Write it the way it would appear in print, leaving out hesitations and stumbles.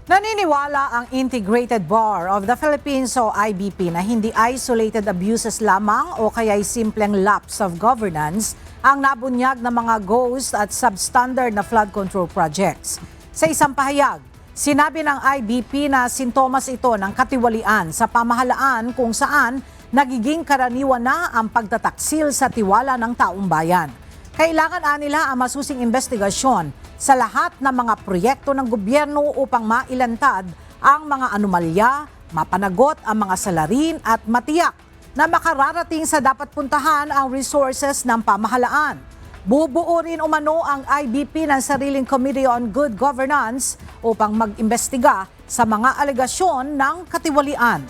Naniniwala ang Integrated Bar of the Philippines o IBP na hindi isolated abuses lamang o kaya'y simpleng lapse of governance ang nabunyag ng mga ghost at substandard na flood control projects. Sa isang pahayag, sinabi ng IBP na sintomas ito ng katiwalian sa pamahalaan kung saan nagiging karaniwan na ang pagtataksil sa tiwala ng taong bayan. Kailangan nila ang masusing investigasyon sa lahat ng mga proyekto ng gobyerno upang mailantad ang mga anomalya, mapanagot ang mga salarin at matiyak na makararating sa dapat puntahan ang resources ng pamahalaan. Bubuo rin umano ang IBP ng sariling Committee on Good Governance upang mag-imbestiga sa mga alegasyon ng katiwalian.